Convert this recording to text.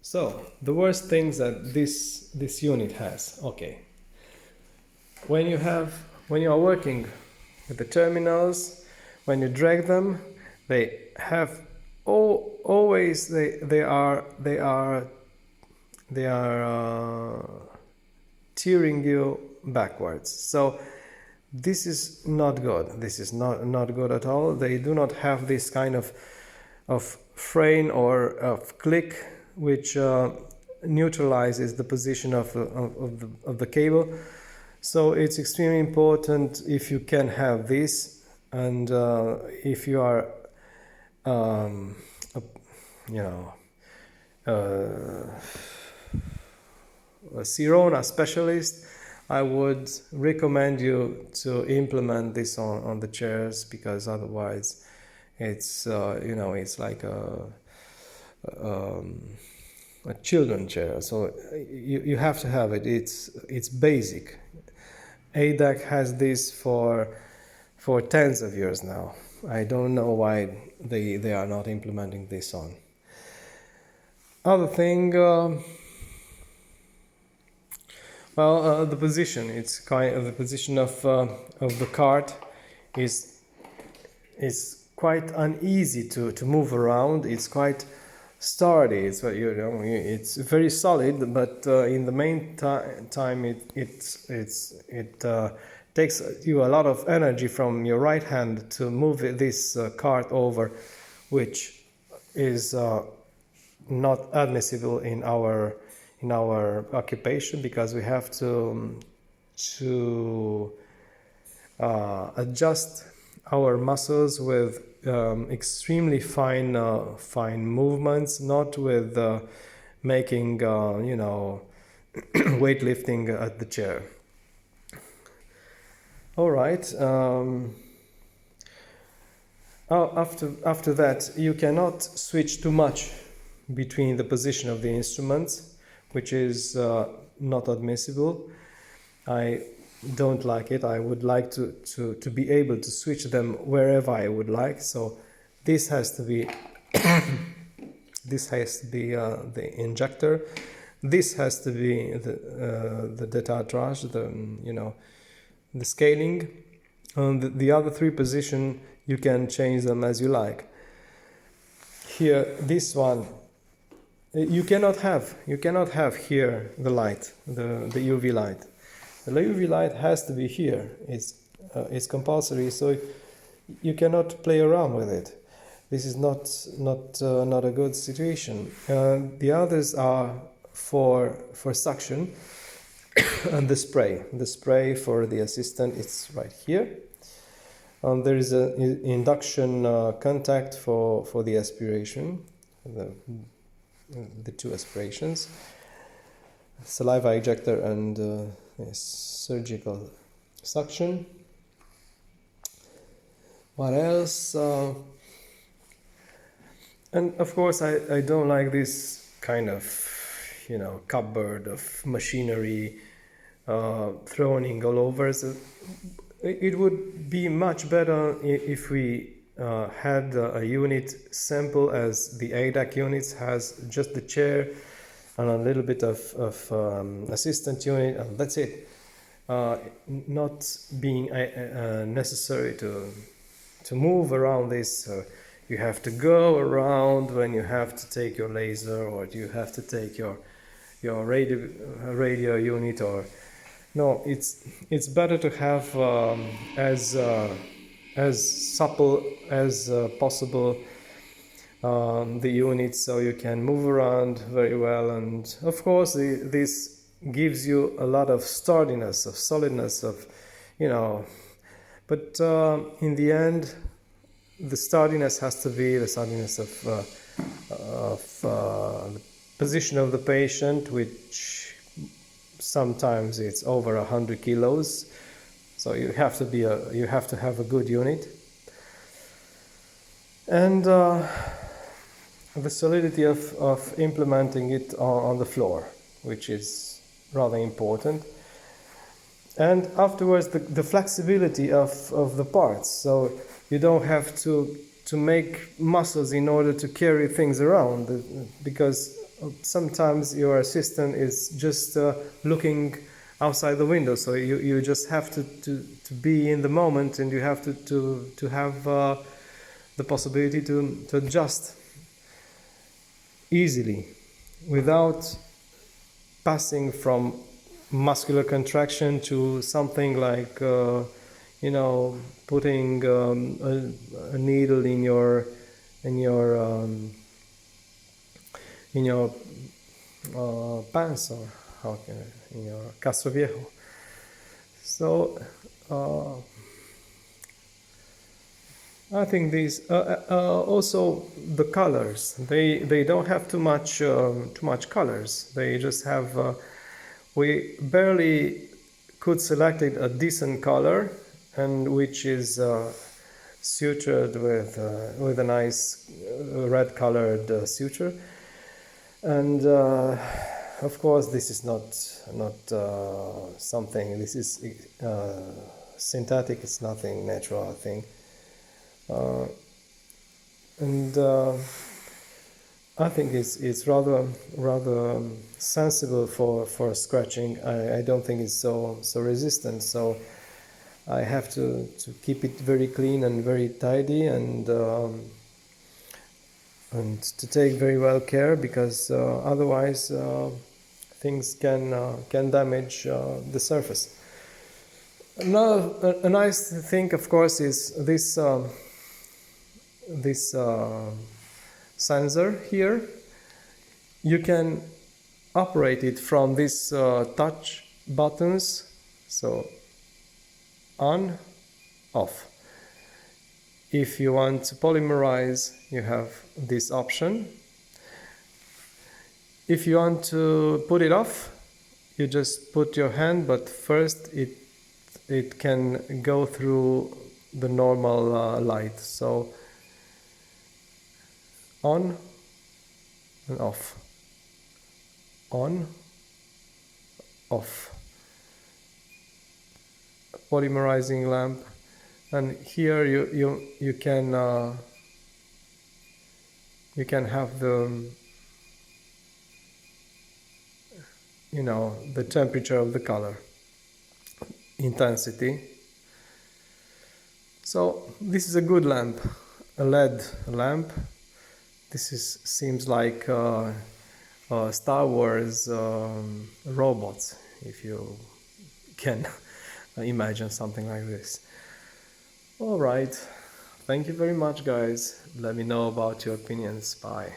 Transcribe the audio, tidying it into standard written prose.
So the worst things that this unit has. Okay. When you are working with the terminals, when you drag them, they have always they are tearing you backwards. So this is not good. This is not good at all. They do not have this kind of frame or of click which neutralizes the position of the cable. So it's extremely important if you can have this, and if you are a Sirona specialist, I would recommend you to implement this on the chairs, because otherwise it's it's like a children chair. So you have to have it. It's basic. ADAC has this for tens of years now. I don't know why they are not implementing this on. Other thing, the position. It's kind of the position of the cart is quite uneasy to move around. It's quite sturdy. It's very solid, but in the main time it takes you a lot of energy from your right hand to move this cart over, which is not admissible in our occupation, because we have to adjust our muscles with extremely fine movements, not with making weightlifting at the chair. All right. After that, you cannot switch too much between the position of the instruments, which is not admissible. I don't like it. I would like to be able to switch them wherever I would like. So this has to be the injector. This has to be the détartrage, the scaling. The other three positions, you can change them as you like. Here, this one, you cannot have here the light, the UV light. The UV light has to be here. It's compulsory, so you cannot play around with it. This is not a good situation. The others are for suction, and the spray for the assistant, it's right here. There is an induction contact for the aspiration, the two aspirations, saliva ejector and surgical suction. What else? And of course, I don't like this kind of cupboard of machinery thrown all over. So it would be much better if we had a unit simple as the ADAC units has, just the chair and a little bit of assistant unit, and that's it. Not being necessary to move around this. You have to go around when you have to take your laser, or you have to take your radio unit, or no. It's better to have as supple as possible the unit, so you can move around very well. And of course, this gives you a lot of sturdiness, of solidness, but in the end, the sturdiness has to be the sturdiness of the position of the patient, which sometimes it's over 100 kilos. So you have to have a good unit, and the solidity of implementing it on the floor, which is rather important. And afterwards, the flexibility of the parts. So you don't have to make muscles in order to carry things around, because sometimes your assistant is just looking outside the window, so you just have to be in the moment, and you have to have the possibility to adjust easily without passing from muscular contraction to something like putting a needle in your pants, or how can I, in your caso viejo. So I think these also the colors, they don't have too much colors. They just have we barely could select a decent color, and which is sutured with a nice red colored suture. And of course this is not something, this is synthetic, it's nothing natural, I think. And I think it's rather sensible for scratching. I don't think it's so resistant, so I have to keep it very clean and very tidy, and to take very well care, because otherwise things can damage the surface. Now, a nice thing, of course, is this sensor here. You can operate it from these touch buttons, so on, off. If you want to polymerize, you have this option. If you want to put it off, you just put your hand, but first it can go through the normal light. So on and off, on, off. Polymerizing lamp, and here you can have the the temperature of the color, intensity. So this is a good lamp, a LED lamp. This seems like Star Wars robots, if you can imagine something like this. All right, thank you very much, guys. Let me know about your opinions. Bye.